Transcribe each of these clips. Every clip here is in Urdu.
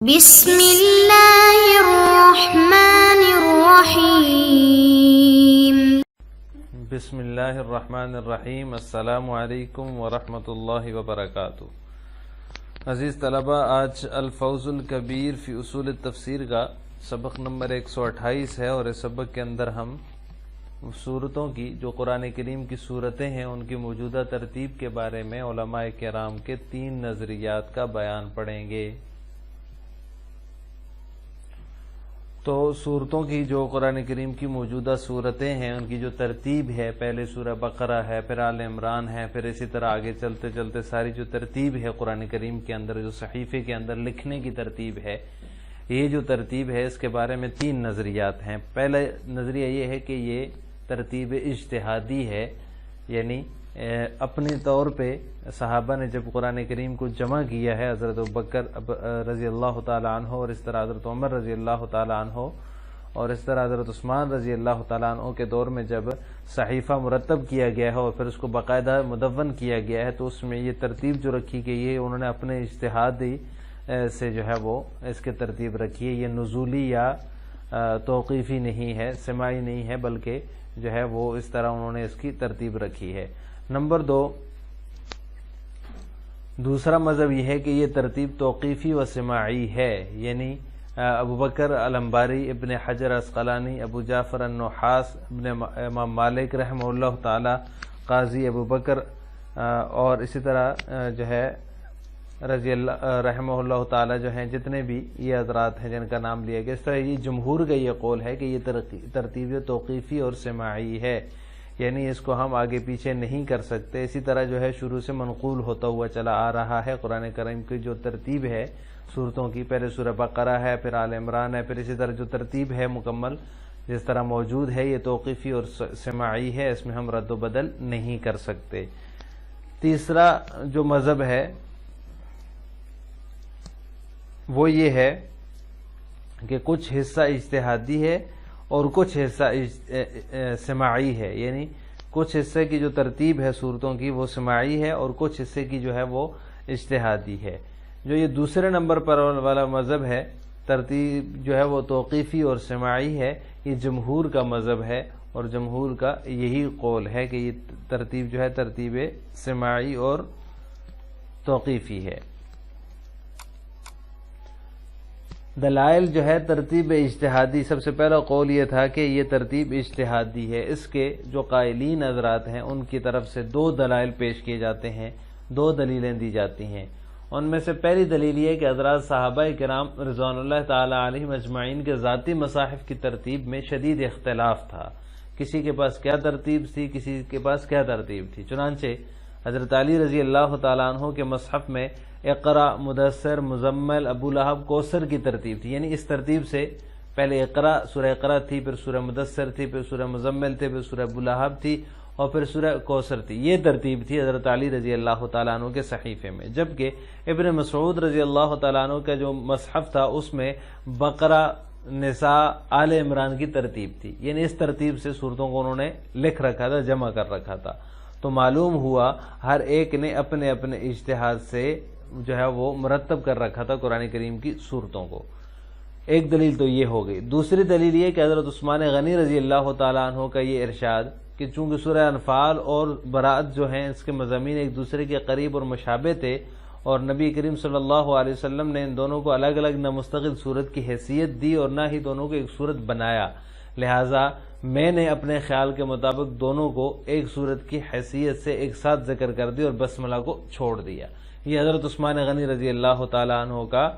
بسم اللہ الرحمن الرحیم۔ بسم اللہ الرحمن الرحیم۔ السلام علیکم ورحمۃ اللہ وبرکاتہ۔ عزیز طلبہ، آج الفوز الکبیر فی اصول التفسیر کا سبق نمبر 128 ہے، اور اس سبق کے اندر ہم صورتوں کی، جو قرآن کریم کی صورتیں ہیں، ان کی موجودہ ترتیب کے بارے میں علماء کرام کے 3 نظریات کا بیان پڑھیں گے۔ تو صورتوں کی، جو قرآن کریم کی موجودہ صورتیں ہیں، ان کی جو ترتیب ہے، پہلے سورہ بقرہ ہے، پھر آل عمران ہے، پھر اسی طرح آگے چلتے چلتے ساری جو ترتیب ہے قرآن کریم کے اندر، جو صحیفے کے اندر لکھنے کی ترتیب ہے، یہ جو ترتیب ہے اس کے بارے میں 3 نظریات ہیں۔ پہلا نظریہ یہ ہے کہ یہ ترتیب اجتہادی ہے، یعنی اپنے طور پہ صحابہ نے جب قرآن کریم کو جمع کیا ہے، حضرت ابوبکر رضی اللہ تعالیٰ عنہ، اور اس طرح حضرت عمر رضی اللہ تعالیٰ عنہ، اور اس طرح حضرت عثمان رضی اللہ تعالیٰ عنہ کے دور میں جب صحیفہ مرتب کیا گیا ہے اور پھر اس کو باقاعدہ مدون کیا گیا ہے، تو اس میں یہ ترتیب جو رکھی گئی ہے، انہوں نے اپنے اجتہادی سے جو ہے وہ اس کی ترتیب رکھی ہے۔ یہ نزولی یا توقیفی نہیں ہے، سماعی نہیں ہے، بلکہ جو ہے وہ اس طرح انہوں نے اس کی ترتیب رکھی ہے۔ نمبر 2، دوسرا مذہب یہ ہے کہ یہ ترتیب توقیفی و سماعی ہے، یعنی ابوبکر الانباری، ابن حجر عسقلانی، ابو جعفر النحاس، ابن امام مالک رحمہ اللہ تعالی، قاضی ابوبکر، اور اسی طرح جو ہے رضی اللہ رحمہ اللہ تعالی، جو ہیں جتنے بھی یہ حضرات ہیں جن کا نام لیا گیا، اس طرح یہ جمہور کا یہ قول ہے کہ یہ ترتیب توقیفی اور سماعی ہے، یعنی اس کو ہم آگے پیچھے نہیں کر سکتے۔ اسی طرح جو ہے شروع سے منقول ہوتا ہوا چلا آ رہا ہے قرآن کریم کی جو ترتیب ہے صورتوں کی، پہلے سورہ بقرہ ہے، پھر آل عمران ہے، پھر اسی طرح جو ترتیب ہے مکمل جس طرح موجود ہے، یہ توقیفی اور سماعی ہے، اس میں ہم رد و بدل نہیں کر سکتے۔ تیسرا جو مذہب ہے وہ یہ ہے کہ کچھ حصہ اجتہادی ہے اور کچھ حصہ سماعی ہے، یعنی کچھ حصے کی جو ترتیب ہے صورتوں کی وہ سماعی ہے، اور کچھ حصے کی جو ہے وہ اجتہادی ہے۔ جو یہ دوسرے نمبر پر والا مذہب ہے، ترتیب جو ہے وہ توقیفی اور سماعی ہے، یہ جمہور کا مذہب ہے، اور جمہور کا یہی قول ہے کہ یہ ترتیب جو ہے ترتیب سماعی اور توقیفی ہے۔ دلائل جو ہے ترتیب اجتہادی، سب سے پہلا قول یہ تھا کہ یہ ترتیب اجتہادی ہے۔ اس کے جو قائلین حضرات ہیں ان کی طرف سے 2 دلائل پیش کیے جاتے ہیں، 2 دلیلیں دی جاتی ہیں۔ ان میں سے پہلی دلیل یہ کہ حضرات صحابہ کرام رضوان اللہ تعالی علیہم اجمعین کے ذاتی مصاحف کی ترتیب میں شدید اختلاف تھا، کسی کے پاس کیا ترتیب تھی، کسی کے پاس کیا ترتیب تھی۔ چنانچہ حضرت علی رضی اللہ تعالیٰ عنہ کے مصحف میں اقرا، مدثر، مزمل، ابو لہب، کوثر کی ترتیب تھی، یعنی اس ترتیب سے پہلے اقرا، سورہ اقرا تھی، پھر سورہ مدثر تھی، پھر سورہ مزمل تھی، پھر سورہ ابو لہب تھی، اور پھر سورہ کوثر تھی۔ یہ ترتیب تھی حضرت علی رضی اللہ تعالیٰ عنہ کے صحیفے میں، جبکہ ابن مسعود رضی اللہ تعالیٰ عنہ کا جو مصحف تھا اس میں بقرہ، نساء، آل عمران کی ترتیب تھی، یعنی اس ترتیب سے صورتوں کو انہوں نے لکھ رکھا تھا، جمع کر رکھا تھا۔ تو معلوم ہوا ہر ایک نے اپنے اپنے اجتہاد سے جو ہے وہ مرتب کر رکھا تھا قرآن کریم کی صورتوں کو۔ ایک دلیل تو یہ ہو گئی۔ دوسری دلیل یہ کہ حضرت عثمان غنی رضی اللہ تعالیٰ عنہ کا یہ ارشاد کہ چونکہ سورہ انفال اور براءت جو ہیں اس کے مضامین ایک دوسرے کے قریب اور مشابہ تھے، اور نبی کریم صلی اللہ علیہ وسلم نے ان دونوں کو الگ الگ نہ مستقل صورت کی حیثیت دی اور نہ ہی دونوں کو ایک صورت بنایا، لہٰذا میں نے اپنے خیال کے مطابق دونوں کو ایک صورت کی حیثیت سے ایک ساتھ ذکر کر دی اور بسملہ کو چھوڑ دیا۔ یہ حضرت عثمان غنی رضی اللہ تعالیٰ عنہ کا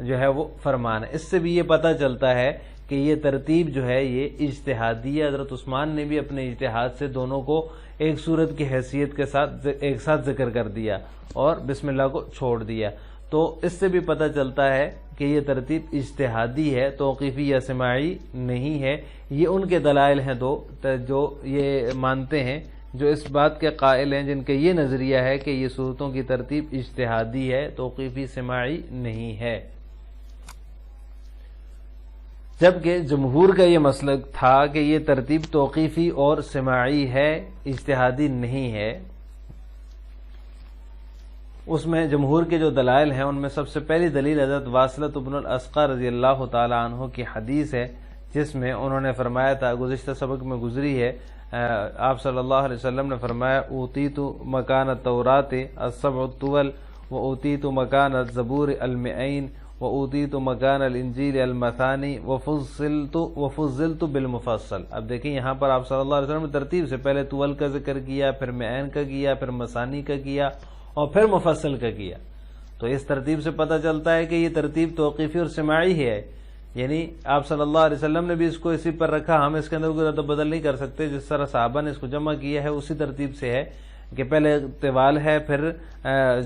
جو ہے وہ فرمان ہے۔ اس سے بھی یہ پتہ چلتا ہے کہ یہ ترتیب جو ہے یہ اجتہادی ہے، حضرت عثمان نے بھی اپنے اجتہاد سے دونوں کو ایک صورت کی حیثیت کے ساتھ ایک ساتھ ذکر کر دیا اور بسم اللہ کو چھوڑ دیا۔ تو اس سے بھی پتہ چلتا ہے کہ یہ ترتیب اجتہادی ہے، توقیفی یا سماعی نہیں ہے۔ یہ ان کے دلائل ہیں 2 جو یہ مانتے ہیں، جو اس بات کے قائل ہیں، جن کا یہ نظریہ ہے کہ یہ صورتوں کی ترتیب اجتہادی ہے، توقیفی سماعی نہیں ہے۔ جبکہ جمہور کا یہ مسلک تھا کہ یہ ترتیب توقیفی اور سماعی ہے، اجتہادی نہیں ہے۔ اس میں جمہور کے جو دلائل ہیں ان میں سب سے پہلی دلیل حضرت واصلۃ بن الاسقع رضی اللہ تعالی عنہ کی حدیث ہے، جس میں انہوں نے فرمایا تھا، گزشتہ سبق میں گزری ہے، آپ صلی اللہ علیہ وسلم نے فرمایا اوتیت مکان التوراۃ السبع الطول واوتیت مکان الزبور المئین واوتیت مکان الانجیل المثانی وفضلت بالمفصل۔ اب دیکھیں یہاں پر آپ صلی اللہ علیہ وسلم نے ترتیب سے پہلے طول کا ذکر کیا، پھر مئین کا کیا، پھر مثانی کا کیا اور پھر مفصل کا کیا۔ تو اس ترتیب سے پتہ چلتا ہے کہ یہ ترتیب توقیفی اور سماعی ہے، یعنی آپ صلی اللہ علیہ وسلم نے بھی اس کو اسی پر رکھا، ہم اس کے اندر کوئی رد و بدل نہیں کر سکتے۔ جس طرح صحابہ نے اس کو جمع کیا ہے اسی ترتیب سے ہے کہ پہلے طوال ہے، پھر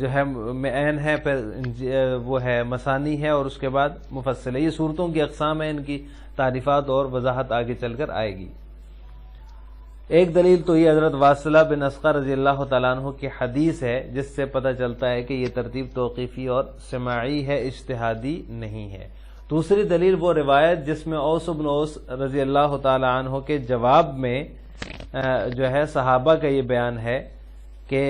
جو ہے مئین ہے، پھر وہ ہے مثانی ہے، اور اس کے بعد مفصل ہے۔ یہ صورتوں کی اقسام ہیں، ان کی تعریفات اور وضاحت آگے چل کر آئے گی۔ ایک دلیل تو یہ حضرت واصلہ بن اسقع رضی اللہ تعالیٰ عنہ کی حدیث ہے، جس سے پتہ چلتا ہے کہ یہ ترتیب توقیفی اور سماعی ہے، اجتہادی نہیں ہے۔ دوسری دلیل وہ روایت جس میں اوس بن اوس رضی اللہ تعالی عنہ کے جواب میں جو ہے صحابہ کا یہ بیان ہے کہ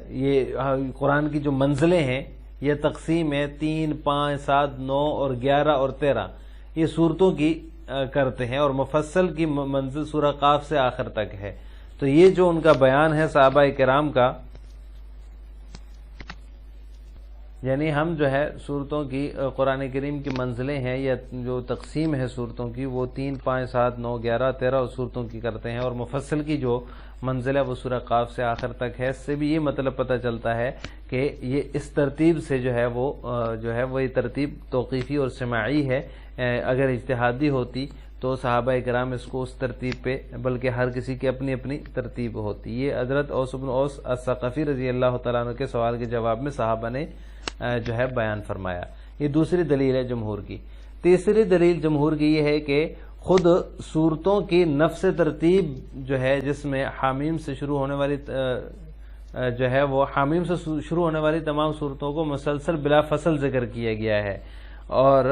یہ قرآن کی جو منزلیں ہیں یہ تقسیم ہے 3، 5، 7، 9 اور 11 اور 13 یہ صورتوں کی کرتے ہیں، اور مفصل کی منزل سورہ قاف سے آخر تک ہے۔ تو یہ جو ان کا بیان ہے صحابہ کرام کا، یعنی ہم جو ہے صورتوں کی قرآن کریم کی منزلیں ہیں یا جو تقسیم ہے صورتوں کی وہ 3، 5، 7، 9، 11، 13 صورتوں کی کرتے ہیں، اور مفصل کی جو منزل ہے وہ سورہ قاف سے آخر تک ہے۔ اس سے بھی یہ مطلب پتہ چلتا ہے کہ یہ اس ترتیب سے جو ہے وہ یہ ترتیب توقیفی اور سماعی ہے۔ اگر اجتہادی ہوتی تو صحابہ کرام اس کو اس ترتیب پہ، بلکہ ہر کسی کی اپنی اپنی ترتیب ہوتی۔ یہ حضرت اوس بن اوس الثقفی رضی اللہ تعالیٰ عنہ کے سوال کے جواب میں صحابہ نے جو ہے بیان فرمایا۔ یہ دوسری دلیل ہے جمہور کی۔ تیسری دلیل جمہور کی یہ ہے کہ خود صورتوں کی نفس ترتیب جو ہے، جس میں حامیم سے شروع ہونے والی جو ہے وہ حامیم سے شروع ہونے والی تمام صورتوں کو مسلسل بلا فصل ذکر کیا گیا ہے، اور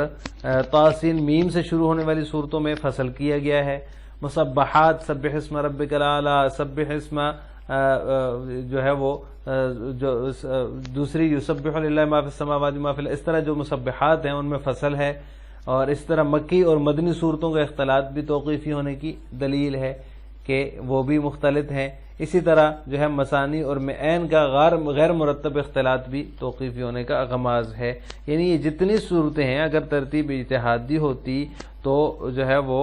طاسین میم سے شروع ہونے والی صورتوں میں فصل کیا گیا ہے۔ مسبحات، سبح اسم ربک الاعلی، سبح اسم جو ہے وہ جو دوسری یسبح للہ ما فی السماوات ما فی الارض، اس طرح جو مسبحات ہیں ان میں فصل ہے، اور اس طرح مکی اور مدنی صورتوں کا اختلاط بھی توقیفی ہونے کی دلیل ہے کہ وہ بھی مختلف ہیں۔ اسی طرح جو ہے مثانی اور مئین کا غیر مرتب اختلاط بھی توقیفی ہونے کا غماز ہے۔ یعنی یہ جتنی صورتیں ہیں اگر ترتیب اجتہادی ہوتی تو جو ہے وہ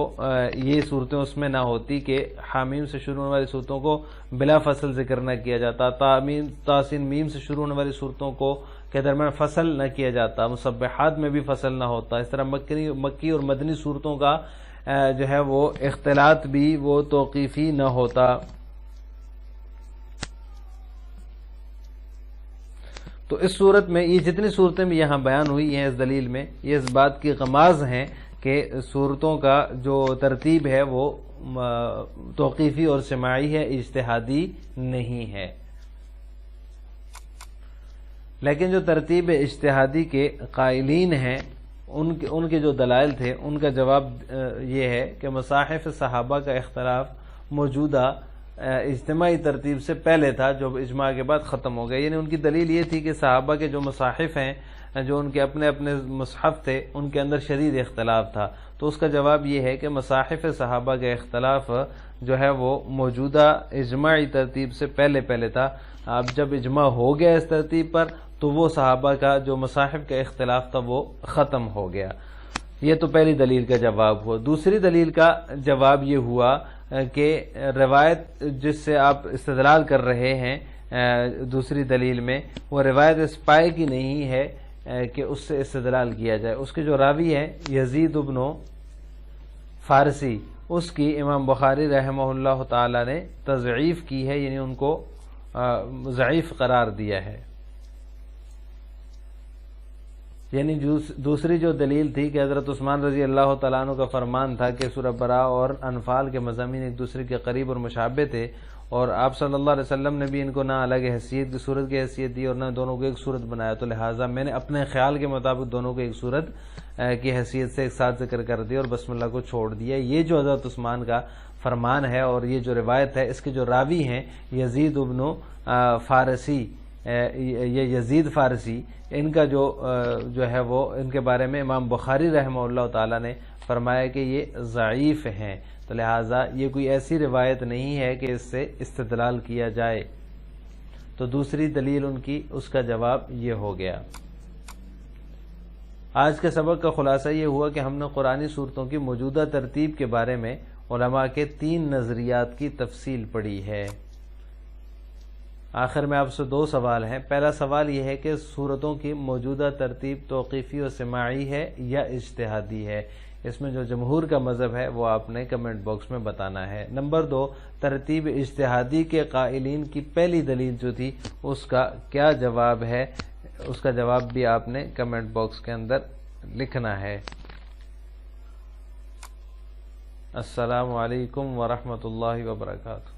یہ صورتیں اس میں نہ ہوتی کہ حامیم سے شروع ہونے والی صورتوں کو بلا فصل ذکر نہ کیا جاتا، تاسین میم سے شروع ہونے والی صورتوں کو کے درمیان فصل نہ کیا جاتا، مسبحات میں بھی فصل نہ ہوتا، اس طرح مکی اور مدنی صورتوں کا جو ہے وہ اختلاط بھی وہ توقیفی نہ ہوتا۔ تو اس صورت میں یہ جتنی صورتیں بھی یہاں بیان ہوئی ہیں اس دلیل میں، یہ اس بات کی غماز ہیں کہ صورتوں کا جو ترتیب ہے وہ توقیفی اور سماعی ہے، اجتہادی نہیں ہے۔ لیکن جو ترتیب اجتہادی کے قائلین ہیں ان کے جو دلائل تھے ان کا جواب یہ ہے کہ مصاحف صحابہ کا اختلاف موجودہ اجتماعی ترتیب سے پہلے تھا، جو اجماع کے بعد ختم ہو گیا۔ یعنی ان کی دلیل یہ تھی کہ صحابہ کے جو مصاحف ہیں، جو ان کے اپنے اپنے مصحف تھے، ان کے اندر شدید اختلاف تھا۔ تو اس کا جواب یہ ہے کہ مصاحف صحابہ کا اختلاف جو ہے وہ موجودہ اجماعی ترتیب سے پہلے تھا۔ اب جب اجماع ہو گیا اس ترتیب پر تو وہ صحابہ کا جو مصاحف کا اختلاف تھا وہ ختم ہو گیا۔ یہ تو پہلی دلیل کا جواب ہوا۔ دوسری دلیل کا جواب یہ ہوا کہ روایت جس سے آپ استدلال کر رہے ہیں دوسری دلیل میں، وہ روایت اس پائے کی نہیں ہے کہ اس سے استدلال کیا جائے۔ اس کے جو راوی ہے یزید بن فارسی، اس کی امام بخاری رحمہ اللہ تعالی نے تضعیف کی ہے، یعنی ان کو ضعیف قرار دیا ہے۔ یعنی دوسری جو دلیل تھی کہ حضرت عثمان رضی اللہ تعالیٰ عنہ کا فرمان تھا کہ سورہ براء اور انفال کے مضامین ایک دوسرے کے قریب اور مشابہ تھے، اور آپ صلی اللہ علیہ وسلم نے بھی ان کو نہ الگ حیثیت کی صورت کی حیثیت دی اور نہ دونوں کو ایک صورت بنایا، تو لہٰذا میں نے اپنے خیال کے مطابق دونوں کو ایک صورت کی حیثیت سے ایک ساتھ ذکر کر دیا اور بسم اللہ کو چھوڑ دیا۔ یہ جو حضرت عثمان کا فرمان ہے اور یہ جو روایت ہے، اس کے جو راوی ہیں یزید بن فارسی، یہ یزید فارسی، ان کا جو ہے وہ ان کے بارے میں امام بخاری رحمہ اللہ تعالی نے فرمایا کہ یہ ضعیف ہیں، تو لہٰذا یہ کوئی ایسی روایت نہیں ہے کہ اس سے استدلال کیا جائے۔ تو دوسری دلیل ان کی، اس کا جواب یہ ہو گیا۔ آج کے سبق کا خلاصہ یہ ہوا کہ ہم نے قرآنی صورتوں کی موجودہ ترتیب کے بارے میں علماء کے 3 نظریات کی تفصیل پڑھی ہے۔ آخر میں آپ سے 2 سوال ہیں۔ پہلا سوال یہ ہے کہ صورتوں کی موجودہ ترتیب توقیفی و سماعی ہے یا اجتہادی ہے؟ اس میں جو جمہور کا مذہب ہے وہ آپ نے کمنٹ باکس میں بتانا ہے۔ نمبر 2، ترتیب اجتہادی کے قائلین کی پہلی دلیل جو تھی اس کا کیا جواب ہے؟ اس کا جواب بھی آپ نے کمنٹ باکس کے اندر لکھنا ہے۔ السلام علیکم ورحمۃ اللہ وبرکاتہ۔